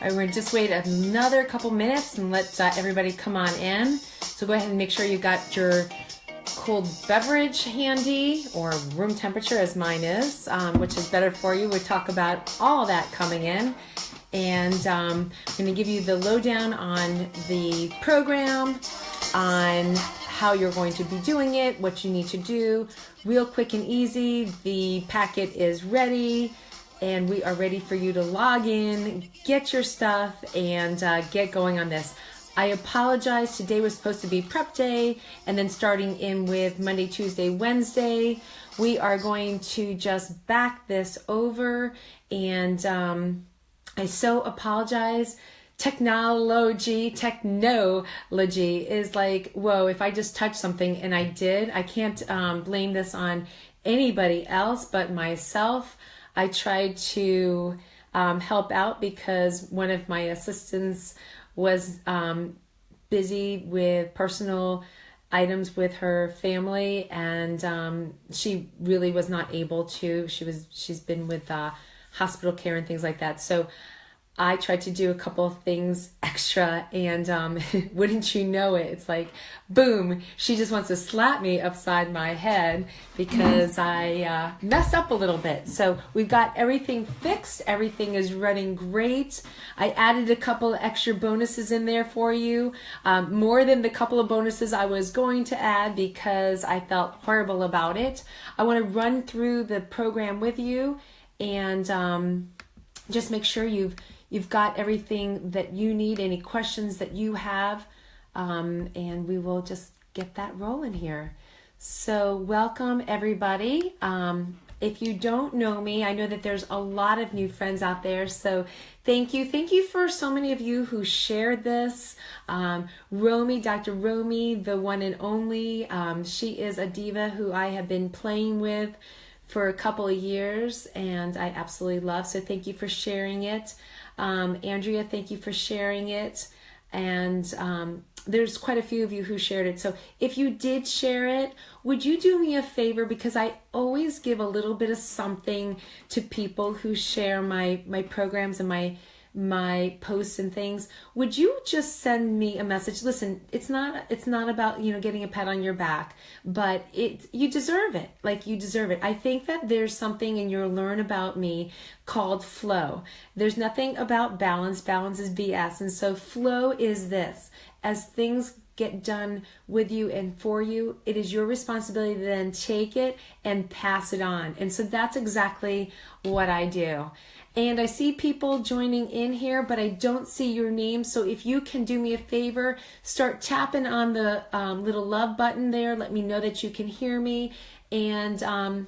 All right, we're gonna just wait another couple minutes and let everybody come on in. So go ahead and make sure you got your cold beverage handy, or room temperature as mine is, which is better for you. We'll talk about all that coming in. And I'm going to give you the lowdown on the program, on how you're going to be doing it, what you need to do, real quick and easy. The packet is ready, and we are ready for you to log in, get your stuff, and get going on this. I apologize. Today was supposed to be prep day, and then starting in with Monday, Tuesday, Wednesday, we are going to just back this over, and I so apologize. Technology is like, whoa, if I just touch something, and I did, I can't blame this on anybody else but myself. I tried to help out because one of my assistants was busy with personal items with her family, and she really was not able to. She's been with hospital care and things like that. So I tried to do a couple of things extra, and wouldn't you know it, it's like, boom, she just wants to slap me upside my head because I messed up a little bit. So we've got everything fixed. Everything is running great. I added a couple of extra bonuses in there for you, more than the couple of bonuses I was going to add because I felt horrible about it. I want to run through the program with you and just make sure you've got everything that you need, any questions that you have, and we will just get that rolling here. So welcome everybody. If you don't know me, I know that there's a lot of new friends out there, so thank you. Thank you for so many of you who shared this. Romy, Dr. Romy, the one and only, she is a diva who I have been playing with for a couple of years, and I absolutely love, so thank you for sharing it. Andrea, thank you for sharing it. And there's quite a few of you who shared it. So if you did share it, would you do me a favor? Because I always give a little bit of something to people who share my programs and my posts and things. Would you just send me a message? Listen, it's not about, getting a pat on your back, but you deserve it. Like, you deserve it. I think that there's something in your learn about me called flow. There's nothing about balance. Balance is BS. And so flow is this: as things get done with you and for you, it is your responsibility to then take it and pass it on. And so that's exactly what I do. And I see people joining in here, but I don't see your name. So if you can do me a favor, start tapping on the little love button there. Let me know that you can hear me. And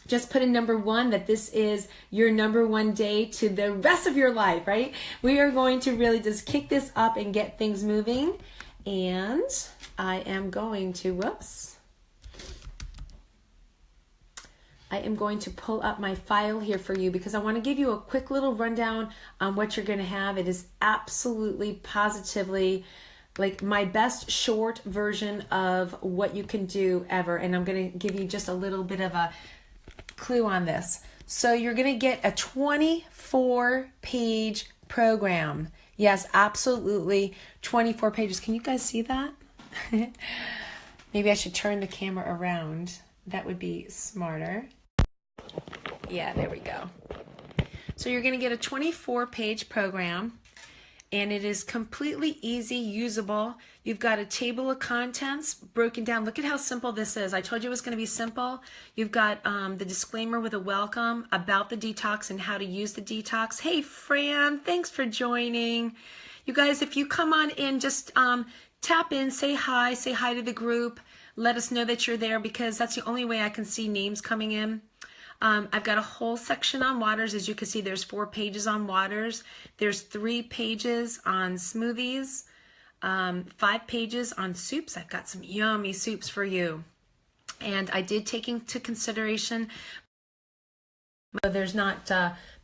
just put in number 1, that this is your number 1 day to the rest of your life, right? We are going to really just kick this up and get things moving. And I am going to, I am going to pull up my file here for you because I want to give you a quick little rundown on what you're going to have. It is absolutely, positively, like my best short version of what you can do ever. And I'm going to give you just a little bit of a clue on this. So you're going to get a 24-page program. Yes, absolutely, 24 pages. Can you guys see that? Maybe I should turn the camera around. That would be smarter. Yeah, there we go. So you're going to get a 24-page program, and it is completely easy, usable. You've got a table of contents broken down. Look at how simple this is. I told you it was going to be simple. You've got the disclaimer with a welcome about the detox and how to use the detox. Hey, Fran, thanks for joining. You guys, if you come on in, just tap in, say hi to the group. Let us know that you're there because that's the only way I can see names coming in. I've got a whole section on waters. As you can see, there's 4 pages on waters. There's 3 pages on smoothies, 5 pages on soups. I've got some yummy soups for you. And I did take into consideration, there's not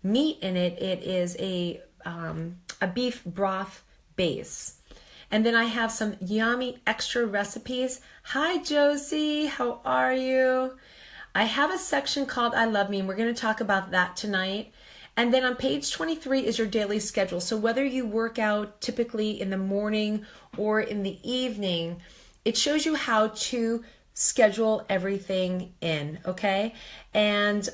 meat in it. It is a beef broth base. And then I have some yummy extra recipes. Hi, Josie. How are you? I have a section called I Love Me, and we're going to talk about that tonight. And then on page 23 is your daily schedule. So whether you work out typically in the morning or in the evening, it shows you how to schedule everything in, okay? And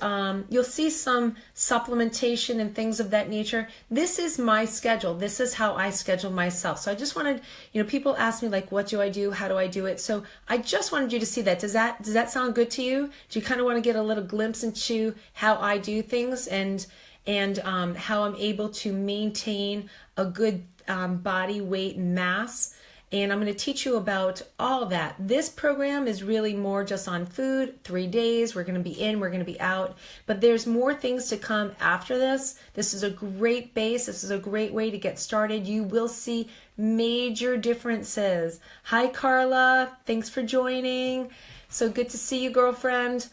you'll see some supplementation and things of that nature. This is my schedule. This is how I schedule myself. So I just wanted, people ask me like, what do I do? How do I do it? So I just wanted you to see that. Does that sound good to you? Do you kind of want to get a little glimpse into how I do things and how I'm able to maintain a good body weight and mass? And I'm going to teach you about all that. This program is really more just on food, 3 days. We're going to be in, we're going to be out. But there's more things to come after this. This is a great base. This is a great way to get started. You will see major differences. Hi, Carla. Thanks for joining. So good to see you, girlfriend.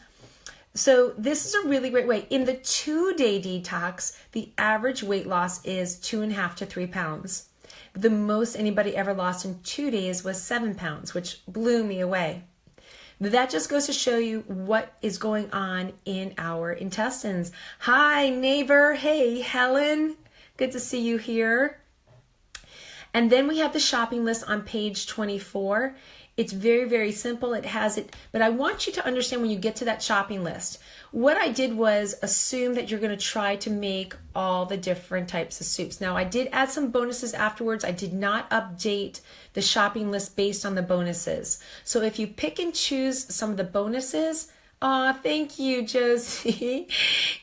So this is a really great way. In the 2-day detox, the average weight loss is 2.5 to 3 pounds. The most anybody ever lost in 2 days was 7 pounds, which blew me away. But that just goes to show you what is going on in our intestines. Hi, neighbor. Hey, Helen. Good to see you here. And then we have the shopping list on page 24. It's very, very simple. It has it, but I want you to understand when you get to that shopping list, what I did was assume that you're going to try to make all the different types of soups. Now, I did add some bonuses afterwards. I did not update the shopping list based on the bonuses. So if you pick and choose some of the bonuses, thank you, Josie.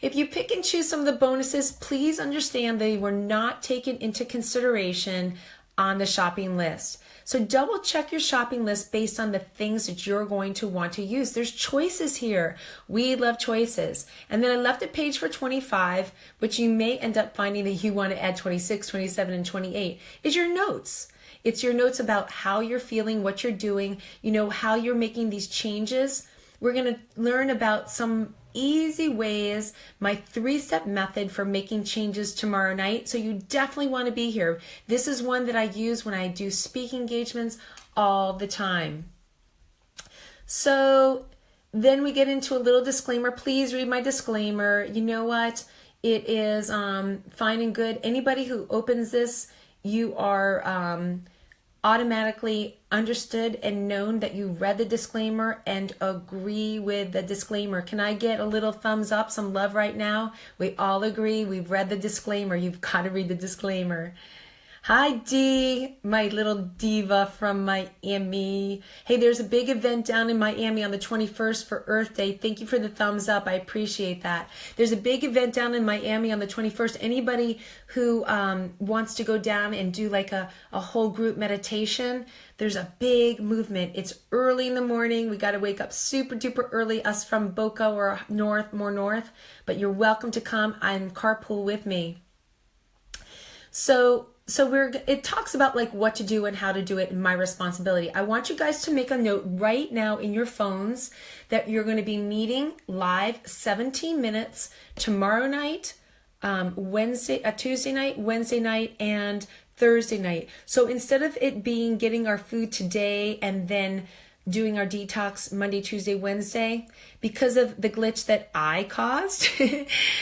If you pick and choose some of the bonuses, please understand they were not taken into consideration on the shopping list. So double check your shopping list based on the things that you're going to want to use. There's choices here. We love choices. And then I left a page for 25, which you may end up finding that you want to add 26, 27, and 28, is your notes. It's your notes about how you're feeling, what you're doing, how you're making these changes. We're going to learn about some easy ways, my 3-step method for making changes tomorrow night. So you definitely want to be here. This is one that I use when I do speaking engagements all the time. So then we get into a little disclaimer. Please read my disclaimer. You know what? It is fine and good. Anybody who opens this, you are automatically understood and known that you read the disclaimer and agree with the disclaimer. Can I get a little thumbs up, some love right now? We all agree we've read the disclaimer. You've got to read the disclaimer. Hi, Dee, my little diva from Miami. Hey, there's a big event down in Miami on the 21st for Earth Day. Thank you for the thumbs up. I appreciate that. There's a big event down in Miami on the 21st. Anybody who wants to go down and do like a whole group meditation, there's a big movement. It's early in the morning. We got to wake up super duper early, us from Boca or more north, but you're welcome to come and carpool with me. So it talks about like what to do and how to do it and my responsibility. I want you guys to make a note right now in your phones that you're going to be meeting live 17 minutes tomorrow night, Tuesday night, Wednesday night, and Thursday night. So instead of it being getting our food today and then doing our detox Monday, Tuesday, Wednesday, because of the glitch that I caused,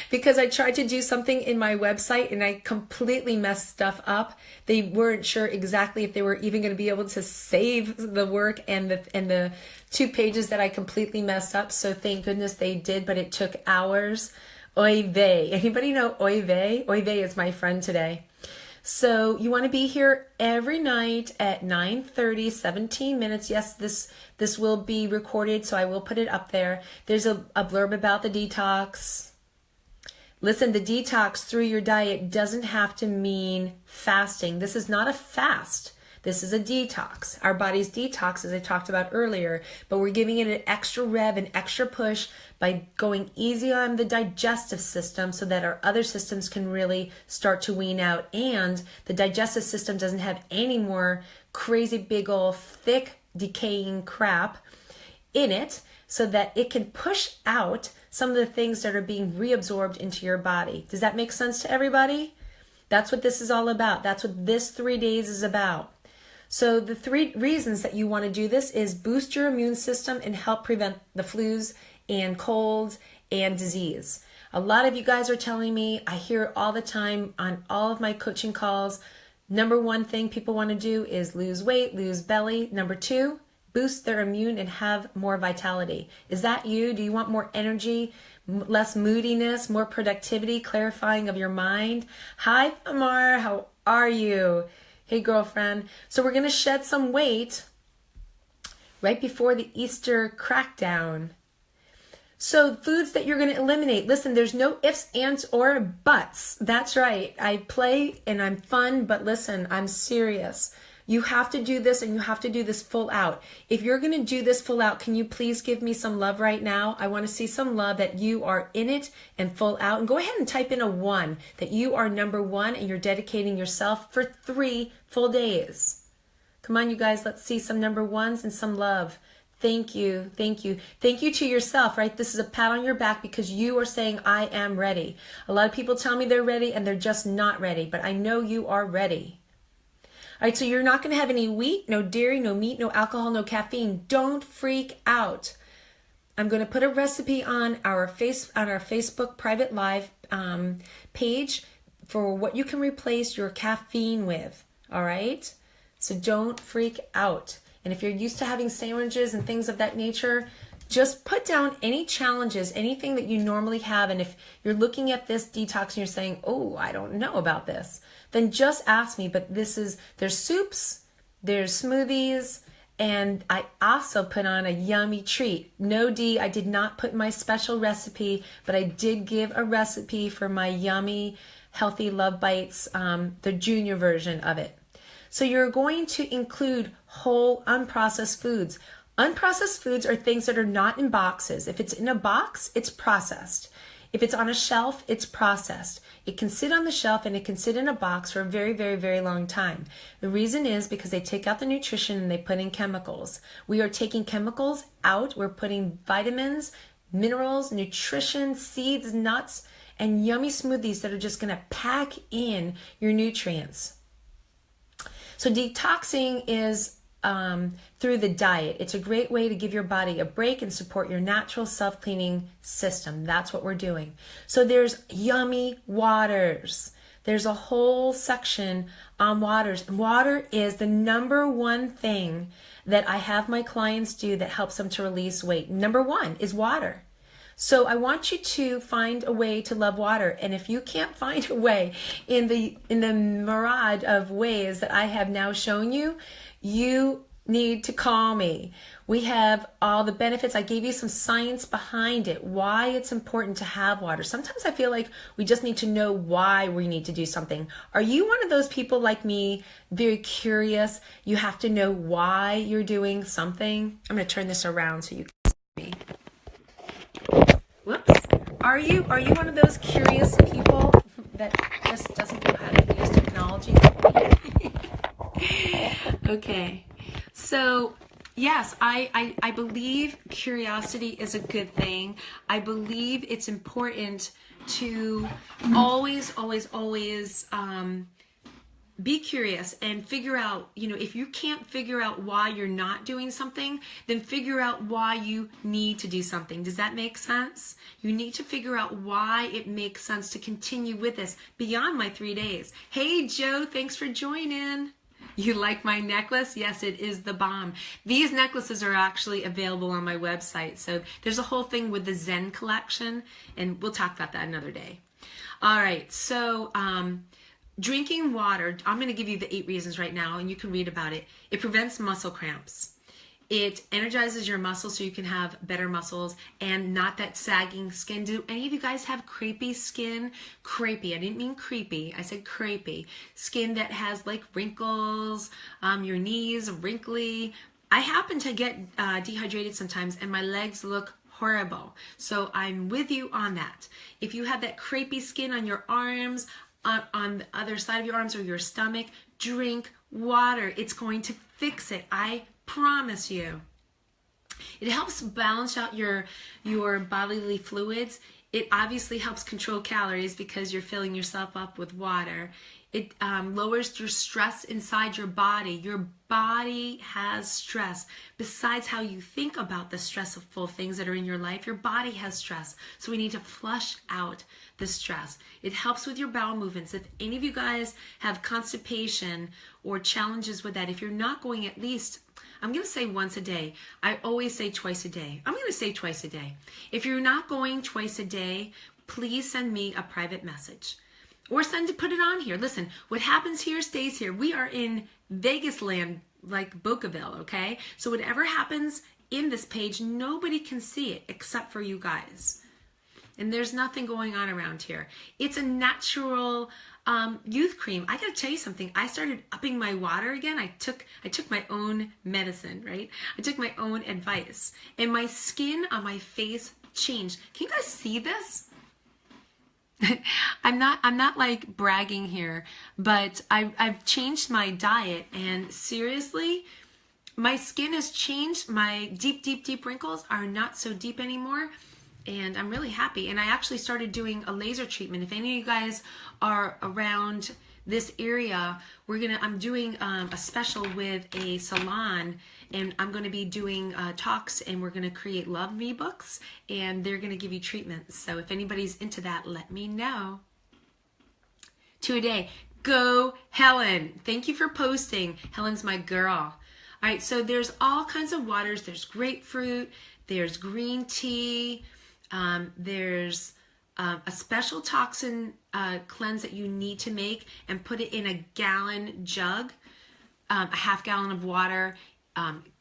because I tried to do something in my website and I completely messed stuff up. They weren't sure exactly if they were even going to be able to save the work and the 2 pages that I completely messed up. So thank goodness they did, but it took hours. Oy vey. Anybody know Oy vey? Oy vey is my friend today. So you want to be here every night at 9:30, 17 minutes. Yes, this will be recorded, so I will put it up there. There's a blurb about the detox. Listen, the detox through your diet doesn't have to mean fasting. This is not a fast. This is a detox. Our body's detox, as I talked about earlier, but we're giving it an extra rev, an extra push by going easy on the digestive system so that our other systems can really start to wean out. And the digestive system doesn't have any more crazy big old thick decaying crap in it so that it can push out some of the things that are being reabsorbed into your body. Does that make sense to everybody? That's what this is all about. That's what this 3 days is about. So the 3 reasons that you want to do this is boost your immune system and help prevent the flus and colds and disease. A lot of you guys are telling me, I hear it all the time on all of my coaching calls. Number one thing people want to do is lose weight, lose belly. Number two, boost their immune and have more vitality. Is that you? Do you want more energy, less moodiness, more productivity, clarifying of your mind? Hi, Amar. How are you? Hey, girlfriend. So we're going to shed some weight right before the Easter crackdown. So foods that you're going to eliminate. Listen, there's no ifs, ands, or buts. That's right. I play and I'm fun, but listen, I'm serious. You have to do this, and you have to do this full out. If you're going to do this full out, can you please give me some love right now? I want to see some love that you are in it and full out. And go ahead and type in a 1, that you are number 1 and you're dedicating yourself for 3 full days. Come on, you guys, let's see some number 1s and some love. Thank you. Thank you. Thank you to yourself, right? This is a pat on your back because you are saying, I am ready. A lot of people tell me they're ready and they're just not ready, but I know you are ready. All right, so you're not going to have any wheat, no dairy, no meat, no alcohol, no caffeine. Don't freak out. I'm going to put a recipe on our Facebook private live page for what you can replace your caffeine with. All right, so don't freak out. And if you're used to having sandwiches and things of that nature, just put down any challenges, anything that you normally have. And if you're looking at this detox and you're saying, oh, I don't know about this, then just ask me. But there's soups, there's smoothies, and I also put on a yummy treat. No D, I did not put my special recipe, but I did give a recipe for my yummy, healthy Love Bites, the junior version of it. So you're going to include whole unprocessed foods. Unprocessed foods are things that are not in boxes. If it's in a box, it's processed. If it's on a shelf, it's processed. It can sit on the shelf and it can sit in a box for a very, very, very long time. The reason is because they take out the nutrition and they put in chemicals. We are taking chemicals out. We're putting vitamins, minerals, nutrition, seeds, nuts, and yummy smoothies that are just going to pack in your nutrients. So detoxing is through the diet. It's a great way to give your body a break and support your natural self-cleaning system. That's what we're doing. So there's yummy waters. There's a whole section on waters. Water is the number one thing that I have my clients do that helps them to release weight. Number 1 is water. So I want you to find a way to love water. And if you can't find a way in the myriad of ways that I have now shown you, you need to call me. We have all the benefits. I gave you some science behind it, why it's important to have water. Sometimes I feel like we just need to know why we need to do something. Are you one of those people like me, very curious? You have to know why you're doing something. I'm going to turn this around so you can see me. Whoops. Are you one of those curious people that just doesn't know how to use technology? Okay. So, yes, I believe curiosity is a good thing. I believe it's important to always be curious and figure out, if you can't figure out why you're not doing something, then figure out why you need to do something. Does that make sense? You need to figure out why it makes sense to continue with this beyond my 3 days. Hey, Joe, thanks for joining. You like my necklace? Yes, it is the bomb. These necklaces are actually available on my website. So there's a whole thing with the Zen collection, and we'll talk about that another day. All right, so drinking water, I'm going to give you the 8 reasons right now, and you can read about it. It prevents muscle cramps. It energizes your muscles so you can have better muscles and not that sagging skin. Do any of you guys have crepey skin? Crepey, I didn't mean creepy, I said crepey. Skin that has like wrinkles, your knees wrinkly. I happen to get dehydrated sometimes and my legs look horrible. So I'm with you on that. If you have that crepey skin on your arms, on the other side of your arms or your stomach, drink water. It's going to fix it. I promise you. It helps balance out your bodily fluids. It obviously helps control calories because you're filling yourself up with water. It lowers your stress inside your body. Your body has stress. Besides how you think about the stressful things that are in your life, your body has stress. So we need to flush out the stress. It helps with your bowel movements. If any of you guys have constipation or challenges with that, if you're not going at least, I'm going to say once a day. I always say twice a day. I'm going to say twice a day. If you're not going twice a day, please send me a private message. Or put it on here. Listen, what happens here stays here. We are in Vegas land, like Bocaville, okay? So whatever happens in this page, nobody can see it except for you guys. And there's nothing going on around here. It's a natural youth cream. I gotta tell you something. I started upping my water again. I took my own medicine, right? I took my own advice. And my skin on my face changed. Can you guys see this? I'm not like bragging here, but I've changed my diet, and seriously, my skin has changed. My deep wrinkles are not so deep anymore, and I'm really happy. And I actually started doing a laser treatment. If any of you guys are around this area, I'm doing a special with a salon, and I'm going to be doing talks, and we're going to create Love Me books, and they're going to give you treatments. So if anybody's into that, let me know. 2 a day. Go, Helen. Thank you for posting. Helen's my girl. All right, so there's all kinds of waters. There's grapefruit. There's green tea. There's a special toxin cleanse that you need to make and put it in a gallon jug, a half gallon of water,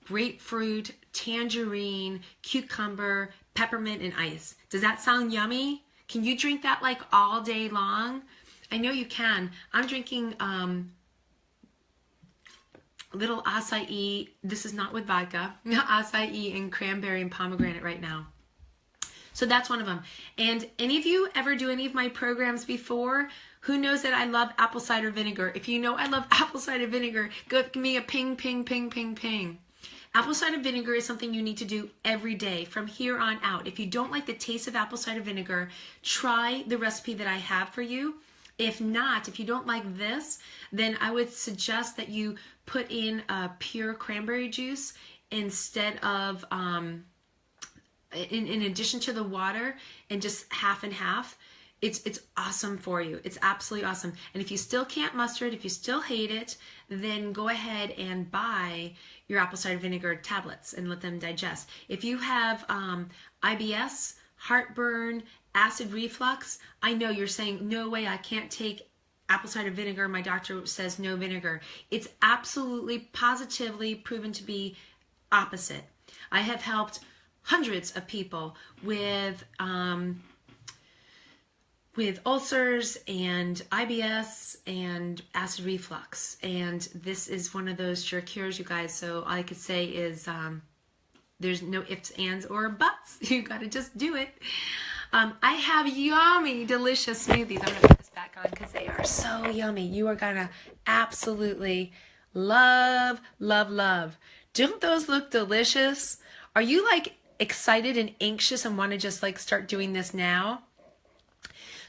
grapefruit, tangerine, cucumber, peppermint, and ice. Does that sound yummy? Can you drink that like all day long? I know you can. I'm drinking little acai. This is not with vodka. Acai and cranberry and pomegranate right now. So that's one of them. And any of you ever do any of my programs before? Who knows that I love apple cider vinegar? If you know I love apple cider vinegar, give me a ping, ping, ping, ping, ping. Apple cider vinegar is something you need to do every day from here on out. If you don't like the taste of apple cider vinegar, try the recipe that I have for you. If not, if you don't like this, then I would suggest that you put in pure cranberry juice instead of in addition to the water, and just half and half. It's awesome for you. It's absolutely awesome. And if you still can't muster it, if you still hate it, then go ahead and buy your apple cider vinegar tablets and let them digest. If you have IBS, heartburn, acid reflux, I know you're saying, no way, I can't take apple cider vinegar. My doctor says no vinegar. It's absolutely, positively proven to be opposite. I have helped hundreds of people with ulcers and IBS and acid reflux, and this is one of those sure cures, you guys. So all I could say is there's no ifs, ands, or buts. You gotta just do it. I have yummy, delicious smoothies. I'm gonna put this back on because they are so yummy. You are gonna absolutely love, love, love. Don't those look delicious? Are you like excited and anxious and want to just like start doing this now?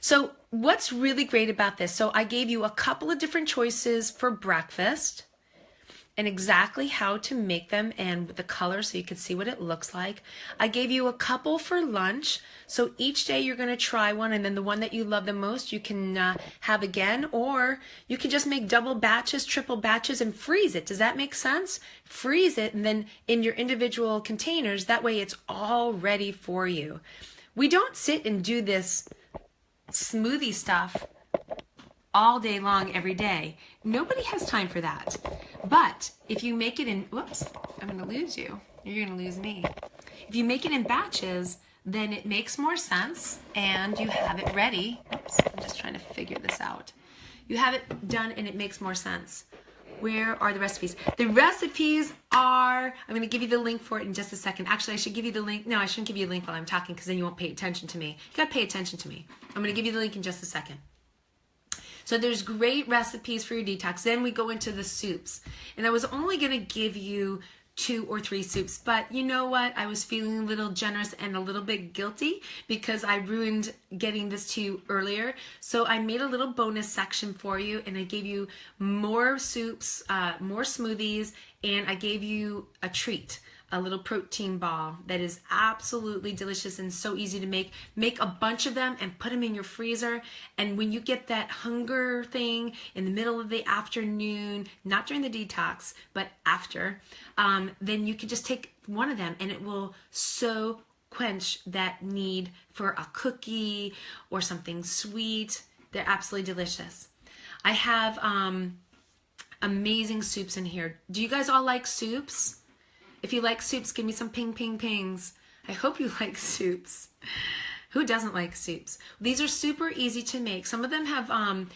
So what's really great about this, so I gave you a couple of different choices for breakfast and exactly how to make them and the color so you can see what it looks like. I gave you a couple for lunch, so each day you're going to try one, and then the one that you love the most you can have again, or you can just make double batches, triple batches, and freeze it. Does that make sense? Freeze it, and then in your individual containers, that way it's all ready for you. We don't sit and do this smoothie stuff all day long every day. Nobody has time for that. But if you make it in, whoops, I'm going to lose you. You're going to lose me. If you make it in batches, then it makes more sense and you have it ready. Oops, I'm just trying to figure this out. You have it done and it makes more sense. Where are the recipes? The recipes are, I'm going to give you the link for it in just a second. Actually, I should give you the link. No, I shouldn't give you a link while I'm talking because then you won't pay attention to me. You got to pay attention to me. I'm going to give you the link in just a second. So there's great recipes for your detox. Then we go into the soups. And I was only going to give you 2 or 3 soups. But you know what? I was feeling a little generous and a little bit guilty because I ruined getting this to you earlier. So I made a little bonus section for you, and I gave you more soups, more smoothies, and I gave you a treat, a little protein ball that is absolutely delicious and so easy to make. Make a bunch of them and put them in your freezer. And when you get that hunger thing in the middle of the afternoon, not during the detox, but after, then you can just take one of them and it will so quench that need for a cookie or something sweet. They're absolutely delicious. I have amazing soups in here. Do you guys all like soups? If you like soups, give me some pings. I hope you like soups. Who doesn't like soups? These are super easy to make. Some of them have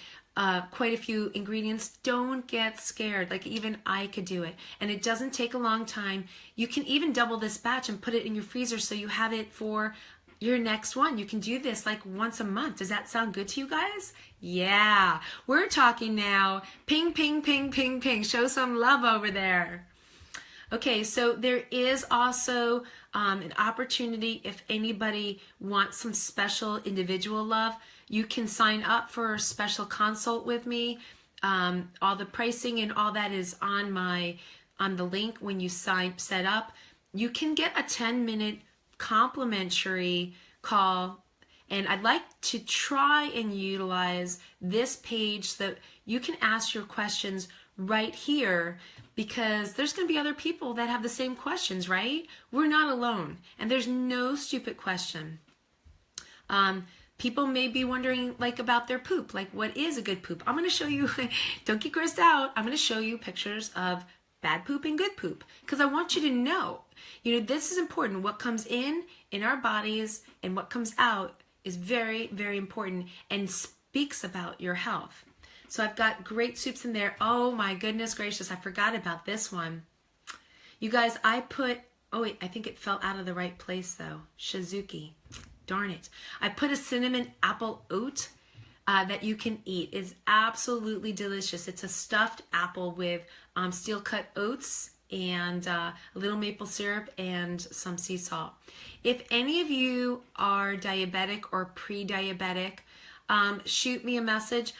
quite a few ingredients. Don't get scared. Like even I could do it. And it doesn't take a long time. You can even double this batch and put it in your freezer so you have it for your next one. You can do this like once a month. Does that sound good to you guys? Yeah. We're talking now. Ping. Show some love over there. Okay, so there is also an opportunity if anybody wants some special individual love. You can sign up for a special consult with me. All the pricing and all that is on the link when you set up. You can get a 10-minute complimentary call, and I'd like to try and utilize this page so that you can ask your questions right here, because there's going to be other people that have the same questions, right? We're not alone, and there's no stupid question. People may be wondering like about their poop, like what is a good poop? I'm going to show you, don't get grossed out, I'm going to show you pictures of bad poop and good poop, because I want you to know, this is important. What comes in our bodies and what comes out is very, very important and speaks about your health. So I've got great soups in there. Oh my goodness gracious, I forgot about this one. You guys, I think it fell out of the right place though. Shizuki, darn it. I put a cinnamon apple oat that you can eat. It's absolutely delicious. It's a stuffed apple with steel cut oats and a little maple syrup and some sea salt. If any of you are diabetic or pre-diabetic, shoot me a message.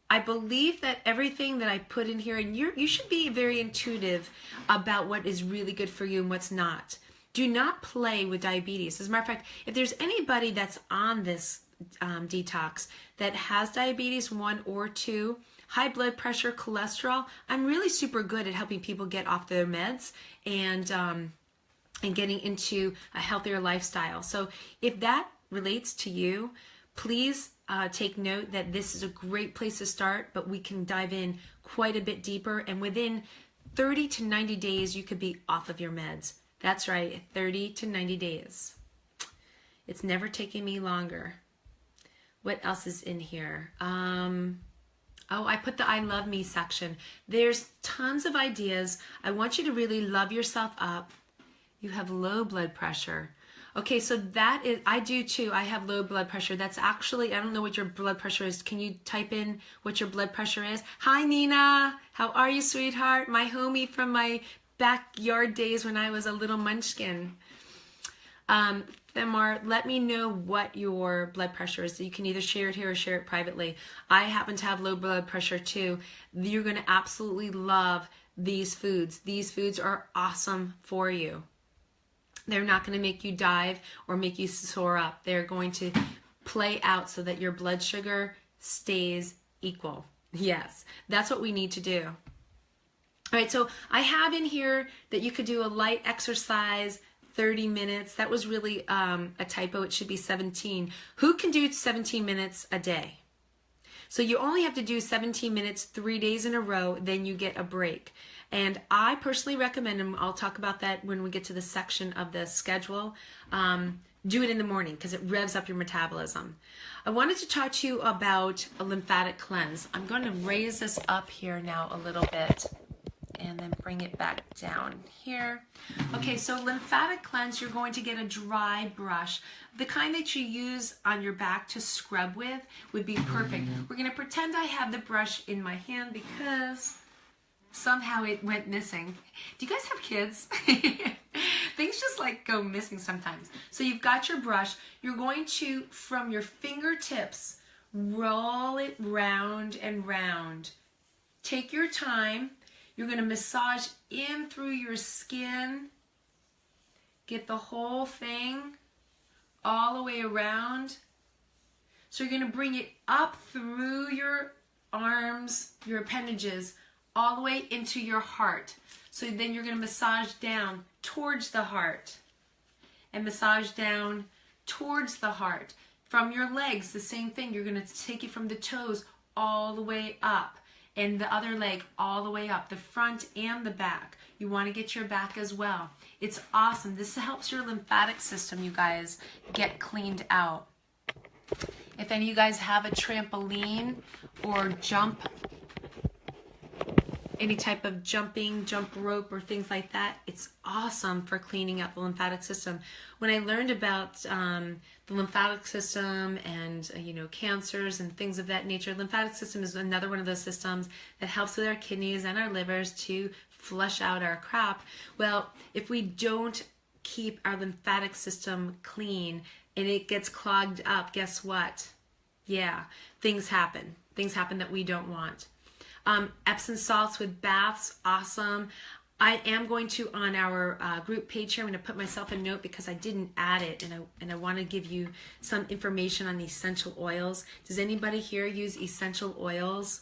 I believe that everything that I put in here, and you should be very intuitive about what is really good for you and what's not. Do not play with diabetes. As a matter of fact, if there's anybody that's on this detox that has diabetes 1 or 2, high blood pressure, cholesterol, I'm really super good at helping people get off their meds and getting into a healthier lifestyle. So if that relates to you, please take note that this is a great place to start, but we can dive in quite a bit deeper, and within 30 to 90 days you could be off of your meds. That's right, 30 to 90 days. It's never taken me longer. What else is in here? I put the I love me section. There's tons of ideas. I want you to really love yourself up. You have low blood pressure. Okay, so that is, I do too. I have low blood pressure. That's actually, I don't know what your blood pressure is. Can you type in what your blood pressure is? Hi, Nina. How are you, sweetheart? My homie from my backyard days when I was a little munchkin. Thamar, let me know what your blood pressure is. You can either share it here or share it privately. I happen to have low blood pressure too. You're going to absolutely love these foods. These foods are awesome for you. They're not going to make you dive or make you soar up. They're going to play out so that your blood sugar stays equal. Yes, that's what we need to do. All right, so I have in here that you could do a light exercise, 30 minutes. That was really a typo. It should be 17. Who can do 17 minutes a day? So you only have to do 17 minutes 3 days in a row, then you get a break. And I personally recommend, and I'll talk about that when we get to the section of the schedule, do it in the morning because it revs up your metabolism. I wanted to talk to you about a lymphatic cleanse. I'm going to raise this up here now a little bit and then bring it back down here. Okay, so lymphatic cleanse, you're going to get a dry brush. The kind that you use on your back to scrub with would be perfect. We're going to pretend I have the brush in my hand because Somehow it went missing. Do you guys have kids? Things just like go missing sometimes. So you've got your brush. You're going to, from your fingertips, roll it round and round. Take your time. You're going to massage in through your skin. Get the whole thing all the way around. So you're going to bring it up through your arms, your appendages, all the way into your heart. So then you're going to massage down towards the heart and massage down towards the heart. From your legs, the same thing. You're going to take it from the toes all the way up and the other leg all the way up, the front and the back. You want to get your back as well. It's awesome. This helps your lymphatic system, you guys, get cleaned out. If any of you guys have a trampoline or any type of jump rope or things like that, it's awesome for cleaning up the lymphatic system. When I learned about the lymphatic system and cancers and things of that nature, lymphatic system is another one of those systems that helps with our kidneys and our livers to flush out our crap. Well, if we don't keep our lymphatic system clean and it gets clogged up, guess what? Yeah, things happen. Things happen that we don't want. Epsom salts with baths, awesome. I am going to, on our group page here, I'm going to put myself a note because I didn't add it, and I want to give you some information on essential oils. Does anybody here use essential oils?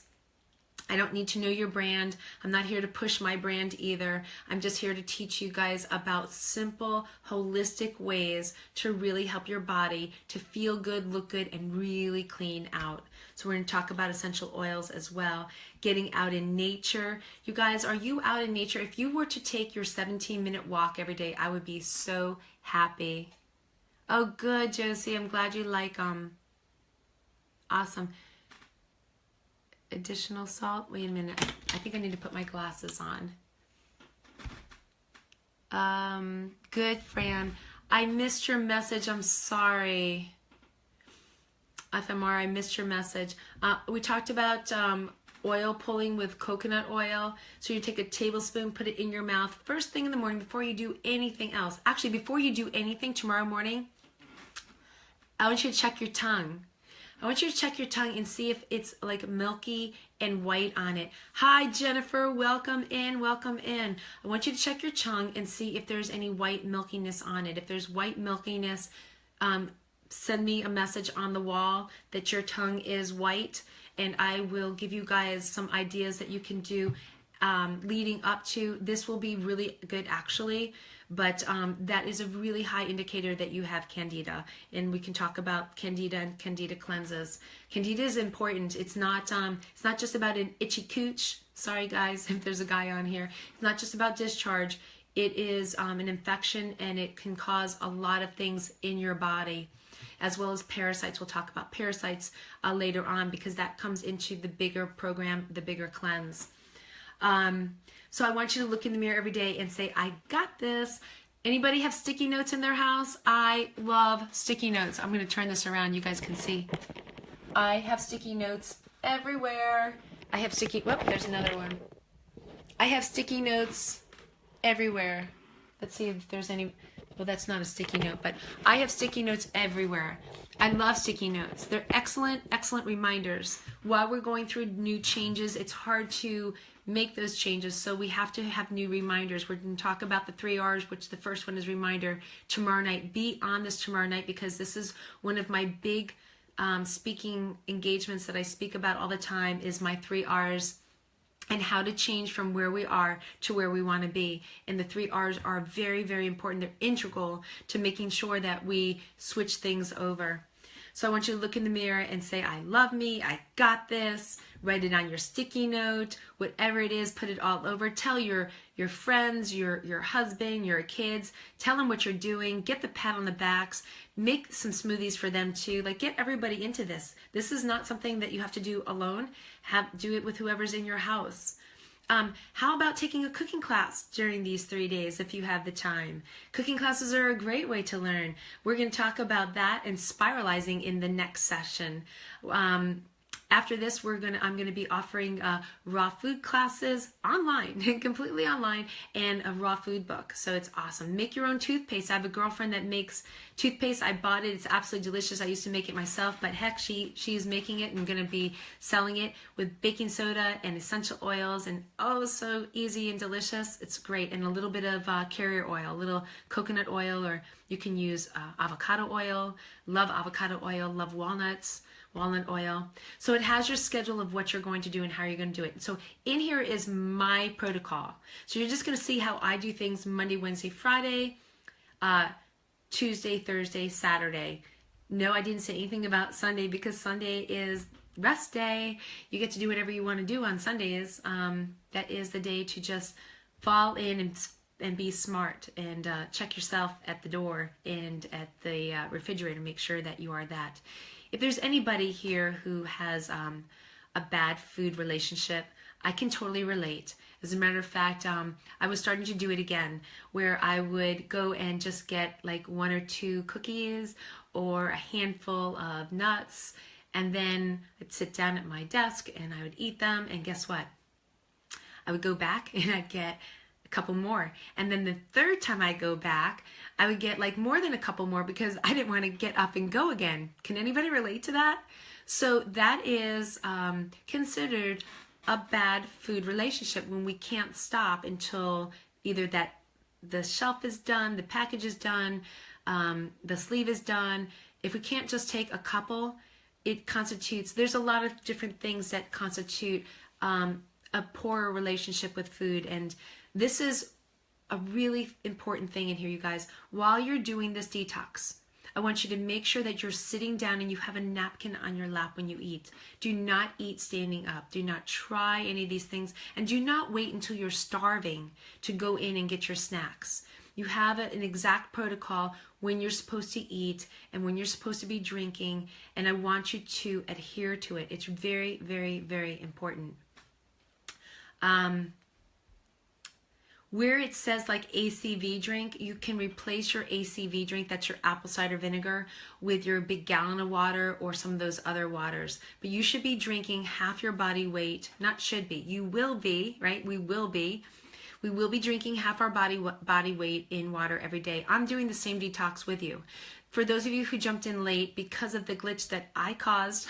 I don't need to know your brand. I'm not here to push my brand either. I'm just here to teach you guys about simple, holistic ways to really help your body to feel good, look good, and really clean out. So we're going to talk about essential oils as well. Getting out in nature. You guys, are you out in nature? If you were to take your 17-minute walk every day, I would be so happy. Oh, good, Josie. I'm glad you like them. Awesome. Additional salt. Wait a minute. I think I need to put my glasses on. Good, Fran. I missed your message. I'm sorry. FMR, I missed your message. We talked about oil pulling with coconut oil. So you take a tablespoon, put it in your mouth first thing in the morning before you do anything else. Actually, before you do anything tomorrow morning, I want you to check your tongue. I want you to check your tongue and see if it's like milky and white on it. Hi, Jennifer. Welcome in. Welcome in. I want you to check your tongue and see if there's any white milkiness on it. If there's white milkiness, send me a message on the wall that your tongue is white, and I will give you guys some ideas that you can do leading up to. This will be really good, actually. But that is a really high indicator that you have candida, and we can talk about candida and candida cleanses. Candida is important. It's not just about an itchy cooch. Sorry guys, if there's a guy on here. It's not just about discharge. It is an infection, and it can cause a lot of things in your body, as well as parasites. We'll talk about parasites later on because that comes into the bigger program, the bigger cleanse. So I want you to look in the mirror every day and say, I got this. Anybody have sticky notes in their house? I love sticky notes. I'm going to turn this around. You guys can see. I have sticky notes everywhere. I have whoop, there's another one. I have sticky notes everywhere. Let's see if there's any, well, that's not a sticky note, but I have sticky notes everywhere. I love sticky notes. They're excellent, excellent reminders. While we're going through new changes, it's hard to make those changes, so we have to have new reminders. We're going to talk about the 3 R's, which the first one is reminder. Tomorrow night, be on this tomorrow night, because this is one of my big speaking engagements that I speak about all the time, is my 3 R's and how to change from where we are to where we want to be. And the 3 R's are very, very important. They're integral to making sure that we switch things over. So I want you to look in the mirror and say, I love me, I got this. Write it on your sticky note, whatever it is, put it all over. Tell your friends, your husband, your kids, tell them what you're doing. Get the pat on the backs. Make some smoothies for them too. Like, get everybody into this. This is not something that you have to do alone. Do it with whoever's in your house. How about taking a cooking class during these 3 days if you have the time? Cooking classes are a great way to learn. We're going to talk about that and spiralizing in the next session. After this, I'm gonna be offering raw food classes online, completely online, and a raw food book. So it's awesome. Make your own toothpaste. I have a girlfriend that makes toothpaste. I bought it. It's absolutely delicious. I used to make it myself, but heck, she's making it and gonna be selling it with baking soda and essential oils, and oh, so easy and delicious. It's great. And a little bit of carrier oil, a little coconut oil, or you can use avocado oil. Love avocado oil. Love walnut oil. So it has your schedule of what you're going to do and how you're going to do it. So in here is my protocol. So you're just going to see how I do things Monday, Wednesday, Friday, Tuesday, Thursday, Saturday. No, I didn't say anything about Sunday because Sunday is rest day. You get to do whatever you want to do on Sundays. That is the day to just fall in and be smart and check yourself at the door and at the refrigerator. Make sure that you are that. If there's anybody here who has a bad food relationship, I can totally relate. As a matter of fact, I was starting to do it again, where I would go and just get like 1 or 2 cookies or a handful of nuts, and then I'd sit down at my desk and I would eat them, and guess what? I would go back and I'd get a couple more. And then the third time I go back, I would get like more than a couple more because I didn't want to get up and go again. Can anybody relate to that? So that is considered a bad food relationship when we can't stop until either that the shelf is done, the package is done, the sleeve is done. If we can't just take a couple, it constitutes, there's a lot of different things that constitute a poorer relationship with food. And this is a really important thing in here, you guys. While you're doing this detox, I want you to make sure that you're sitting down and you have a napkin on your lap when you eat. Do not eat standing up. Do not try any of these things. And do not wait until you're starving to go in and get your snacks. You have an exact protocol when you're supposed to eat and when you're supposed to be drinking. And I want you to adhere to it. It's very, very, very important. Where it says like ACV drink, you can replace your ACV drink, that's your apple cider vinegar, with your big gallon of water or some of those other waters. But you should be drinking half your body weight, not should be, you will be, right? We will be drinking half our body weight in water every day. I'm doing the same detox with you. For those of you who jumped in late, because of the glitch that I caused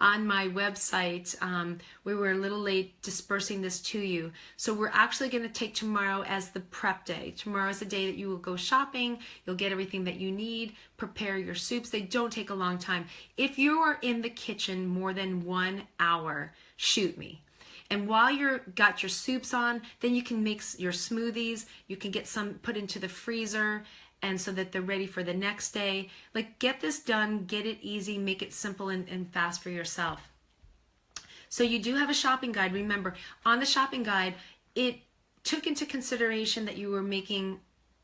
on my website, we were a little late dispersing this to you. So we're actually going to take tomorrow as the prep day. Tomorrow is the day that you will go shopping. You'll get everything that you need. Prepare your soups. They don't take a long time. If you are in the kitchen more than 1 hour, shoot me. And while you're got your soups on, then you can make your smoothies. You can get some put into the freezer, and so that they're ready for the next day. Like, get this done, get it easy, make it simple and fast for yourself. So you do have a shopping guide. Remember, on the shopping guide, it took into consideration that you were making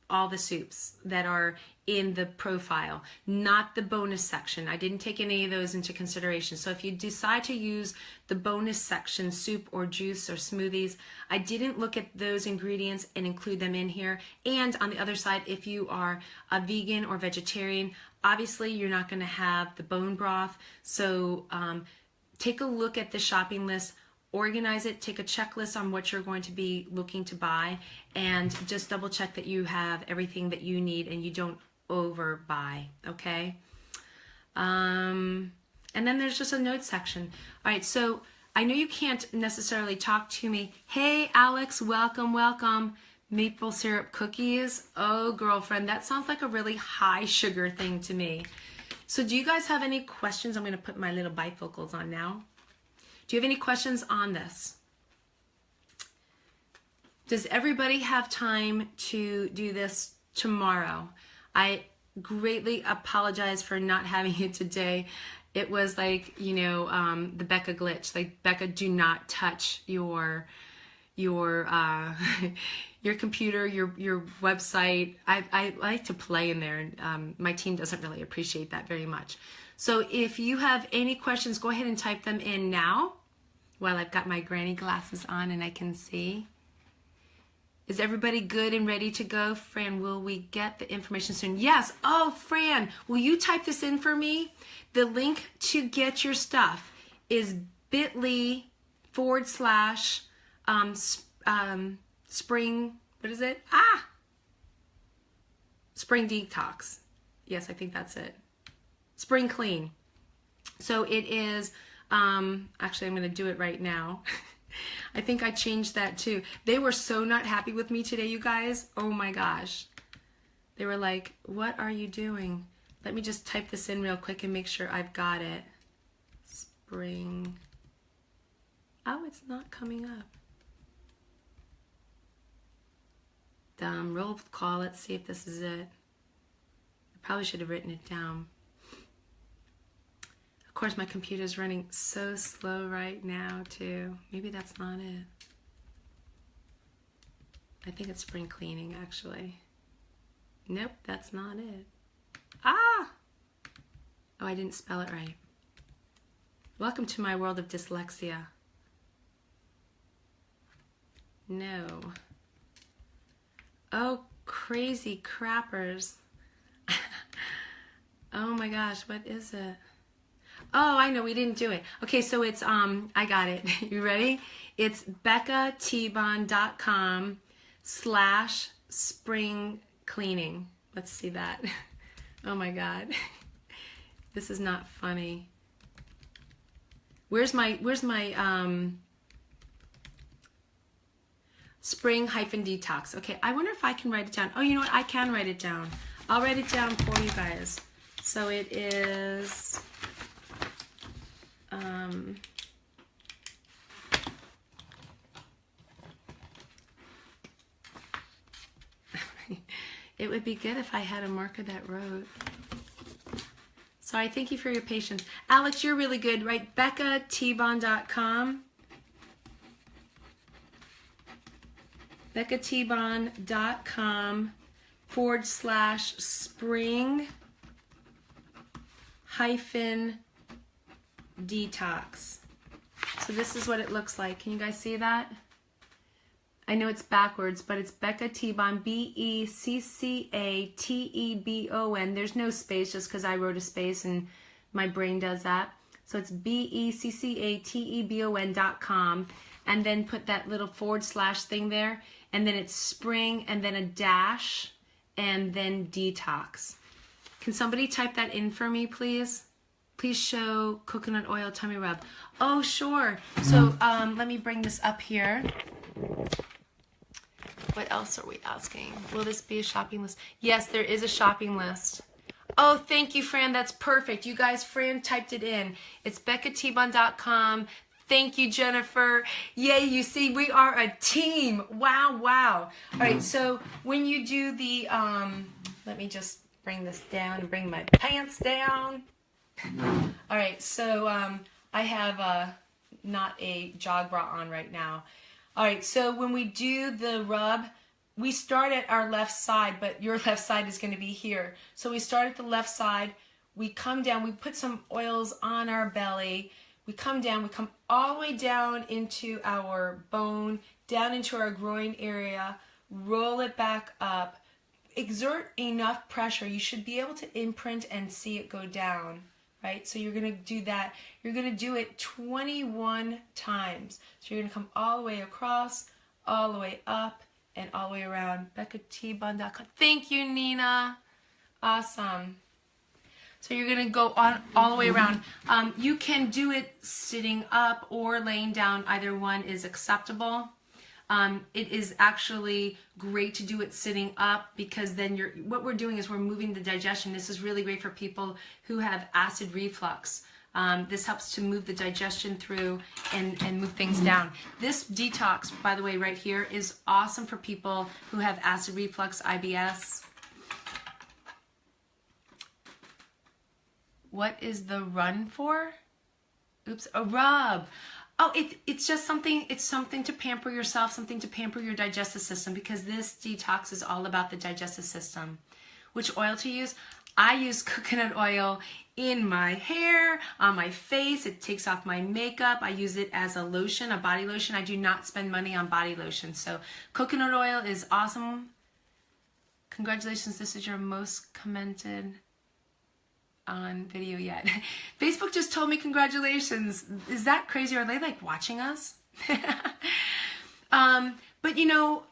all the soups that are in the profile, not the bonus section. I didn't take any of those into consideration. So if you decide to use the bonus section, soup or juice or smoothies, I didn't look at those ingredients and include them in here. And on the other side, if you are a vegan or vegetarian, obviously you're not going to have the bone broth. So take a look at the shopping list, organize it, take a checklist on what you're going to be looking to buy, and just double check that you have everything that you need and you don't overbuy, okay? And then there's just a notes section. All right, so I know you can't necessarily talk to me. Hey, Alex, welcome, welcome. Maple syrup cookies. Oh, girlfriend, that sounds like a really high sugar thing to me. So do you guys have any questions? I'm going to put my little bifocals on now. Do you have any questions on this? Does everybody have time to do this tomorrow? I greatly apologize for not having it today. It was like, you know, the Becca glitch. Like, Becca, do not touch your computer, your website. I like to play in there, and my team doesn't really appreciate that very much. So if you have any questions, go ahead and type them in now while I've got my granny glasses on and I can see. Is everybody good and ready to go? Fran, will we get the information soon? Yes. Oh, Fran, will you type this in for me? The link to get your stuff is bit.ly/spring, what is it? Spring Detox. Yes, I think that's it. Spring Clean. So it is, actually I'm going to do it right now. I think I changed that too. They were so not happy with me today, you guys. Oh my gosh. They were like, what are you doing? Let me just type this in real quick and make sure I've got it. Spring. Oh, it's not coming up. Roll call. Let's see if this is it. I probably should have written it down. Of course, my computer's running so slow right now, too. Maybe that's not it. I think it's spring cleaning, actually. Nope, that's not it. Oh, I didn't spell it right. Welcome to my world of dyslexia. No. Oh, crazy crappers. Oh my gosh, what is it? Oh, I know, we didn't do it. Okay, so it's, I got it. You ready? It's beccatbond.com/spring cleaning. Let's see that. Oh my God. This is not funny. Where's my spring-detox? Okay, I wonder if I can write it down. Oh, you know what? I can write it down. I'll write it down for you guys. So it is, it would be good if I had a marker that wrote. Sorry, thank you for your patience. Alex, you're really good, right? beccatbond.com. beccatbond.com/spring-detox. So this is what it looks like. Can you guys see that? I know it's backwards, but it's beccatbond, BECCATEBON. There's no space just because I wrote a space and my brain does that. So it's beccatebon.com, and then put that little / thing there, and then it's spring, and then a dash, and then detox. Can somebody type that in for me, please? Please show coconut oil tummy rub. Oh, sure. So let me bring this up here. What else are we asking? Will this be a shopping list? Yes, there is a shopping list. Oh, thank you, Fran. That's perfect. You guys, Fran typed it in. It's beccatbond.com. Thank you, Jennifer. Yay, you see, we are a team. Wow, wow. All right, so when you do the, let me just bring this down and bring my pants down. All right, so I have not a jog bra on right now. All right, so when we do the rub, we start at our left side, but your left side is going to be here. So we start at the left side, we come down, we put some oils on our belly, we come down, we come all the way down into our bone, down into our groin area, roll it back up, exert enough pressure. You should be able to imprint and see it go down. Right? So you're going to do that. You're going to do it 21 times. So you're going to come all the way across, all the way up, and all the way around. beccatbond.com. Thank you, Nina. Awesome. So you're going to go on all the way around. You can do it sitting up or laying down. Either one is acceptable. It is actually great to do it sitting up, because then what we're doing is we're moving the digestion. This is really great for people who have acid reflux. This helps to move the digestion through and move things down. This detox, by the way, right here is awesome for people who have acid reflux, IBS. What is the run for? Oops, a rub. Oh, it's just something, it's something to pamper yourself, something to pamper your digestive system, because this detox is all about the digestive system. Which oil to use? I use coconut oil in my hair, on my face. It takes off my makeup. I use it as a lotion, a body lotion. I do not spend money on body lotion. So coconut oil is awesome. Congratulations, this is your most commented. on video yet. Facebook just told me congratulations. Is that crazy? Are they like watching us? But you know,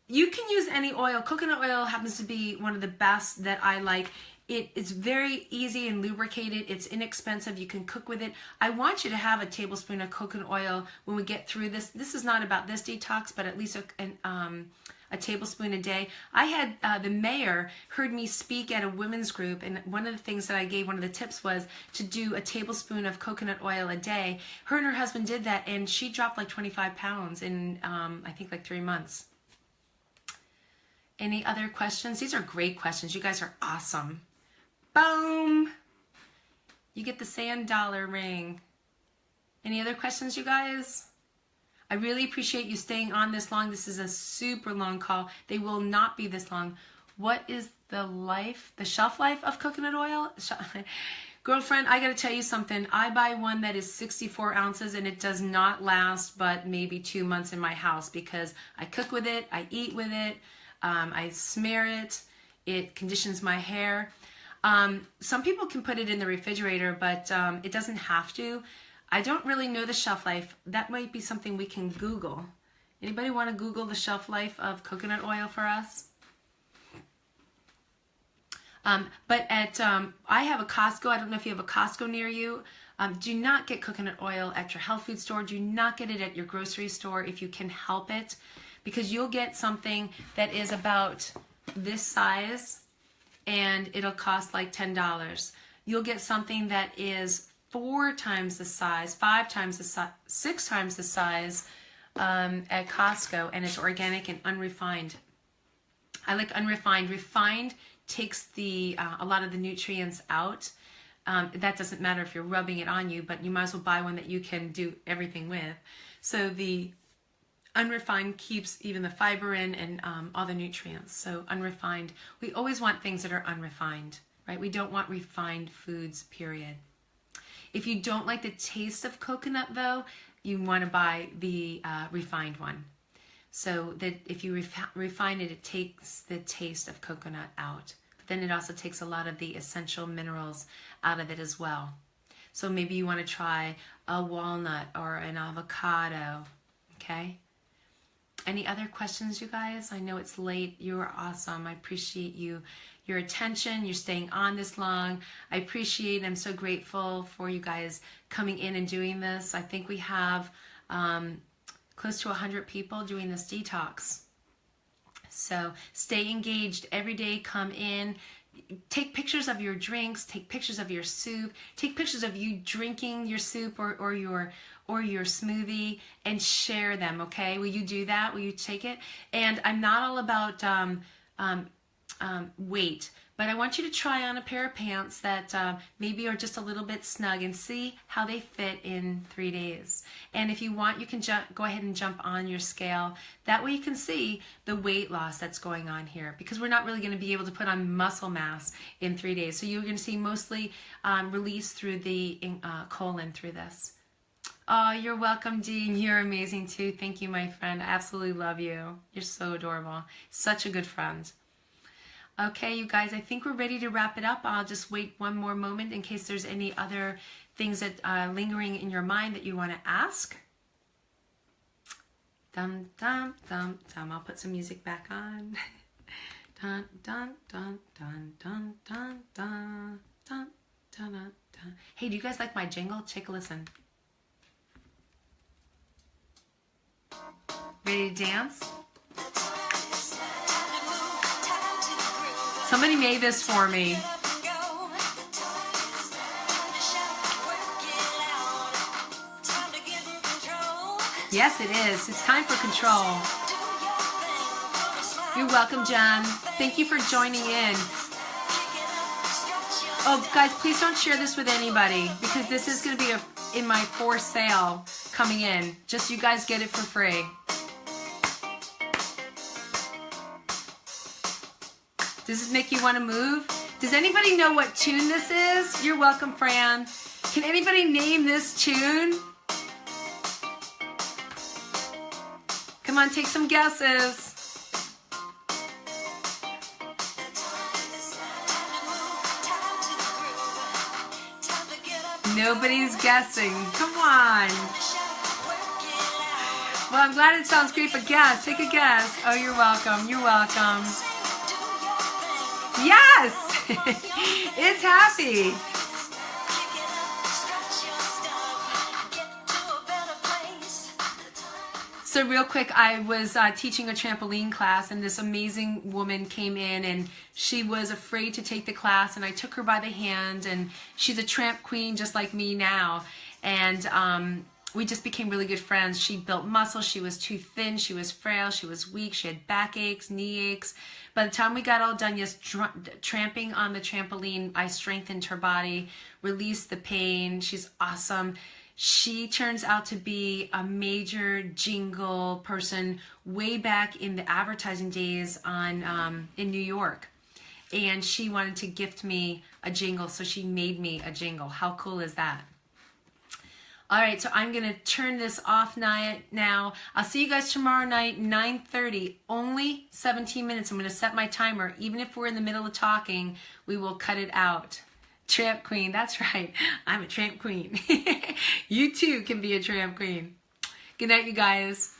you can use any oil. Coconut oil happens to be one of the best that I like. It's very easy and lubricated. It's inexpensive. You can cook with it. I want you to have a tablespoon of coconut oil when we get through this. This is not about this detox, but at least a tablespoon a day. I had the mayor heard me speak at a women's group, and one of the things that I gave, one of the tips was to do a tablespoon of coconut oil a day. Her and her husband did that, and she dropped like 25 pounds in I think like 3 months. Any other questions? These are great questions. You guys are awesome. Boom! You get the sand dollar ring. Any other questions, you guys? I really appreciate you staying on this long. This is a super long call. They will not be this long. What is the shelf life of coconut oil? Girlfriend, I gotta tell you something. I buy one that is 64 ounces and it does not last but maybe 2 months in my house because I cook with it, I eat with it, I smear it, it conditions my hair. Some people can put it in the refrigerator, but it doesn't have to. I don't really know the shelf life. That might be something we can Google. Anybody want to Google the shelf life of coconut oil for us? But I have a Costco. I don't know if you have a Costco near you. Do not get coconut oil at your health food store. Do not get it at your grocery store if you can help it, because you'll get something that is about this size and it'll cost like $10. You'll get something that is 4 times the size, 5 times the size, 6 times the size at Costco, and it's organic and unrefined. I like unrefined. Refined takes a lot of the nutrients out. That doesn't matter if you're rubbing it on you, but you might as well buy one that you can do everything with. So the unrefined keeps even the fiber in and all the nutrients. So unrefined, we always want things that are unrefined, right? We don't want refined foods, period. If you don't like the taste of coconut though, you want to buy the refined one. So that if you refine it, it takes the taste of coconut out. But then it also takes a lot of the essential minerals out of it as well. So maybe you want to try a walnut or an avocado, okay? Any other questions, you guys? I know it's late. You are awesome. I appreciate your attention. You're staying on this long. I appreciate and I'm so grateful for you guys coming in and doing this. I think we have close to 100 people doing this detox. So stay engaged every day. Come in. Take pictures of your drinks. Take pictures of your soup. Take pictures of you drinking your soup or your smoothie and share them, okay? Will you do that? Will you take it? And I'm not all about weight, but I want you to try on a pair of pants that maybe are just a little bit snug and see how they fit in 3 days. And if you want, you can go ahead and jump on your scale. That way you can see the weight loss that's going on here, because we're not really going to be able to put on muscle mass in 3 days. So you're going to see mostly release through the colon through this. Oh, you're welcome, Dean. You're amazing too. Thank you, my friend. I absolutely love you. You're so adorable. Such a good friend. Okay, you guys, I think we're ready to wrap it up. I'll just wait one more moment in case there's any other things that are lingering in your mind that you want to ask. Dum, dum, dum, dum. I'll put some music back on. Dun, dun, dun, dun, dun, dun, dun, dun, dun, dun. Hey, do you guys like my jingle? Take a listen. Ready to dance? Somebody made this for me. Yes, it is. It's time for control. You're welcome, Jen. Thank you for joining in. Oh, guys, please don't share this with anybody because this is going to be in my for sale coming in. Just you guys get it for free. Does this make you want to move? Does anybody know what tune this is? You're welcome, Fran. Can anybody name this tune? Come on, take some guesses. Nobody's guessing. Come on. Well, I'm glad it sounds great, but guess. Take a guess. Oh, you're welcome. You're welcome. Yes! It's happy. So real quick, I was teaching a trampoline class, and this amazing woman came in, and she was afraid to take the class, and I took her by the hand, and she's a tramp queen just like me now, and we just became really good friends. She built muscle. She was too thin. She was frail. She was weak. She had back aches, knee aches. By the time we got all done, yes, tramping on the trampoline, I strengthened her body, released the pain. She's awesome. She turns out to be a major jingle person way back in the advertising days on in New York. And she wanted to gift me a jingle, so she made me a jingle. How cool is that? All right, so I'm going to turn this off now. I'll see you guys tomorrow night, 9:30. Only 17 minutes. I'm going to set my timer. Even if we're in the middle of talking, we will cut it out. Tramp queen, that's right. I'm a tramp queen. You too can be a tramp queen. Good night, you guys.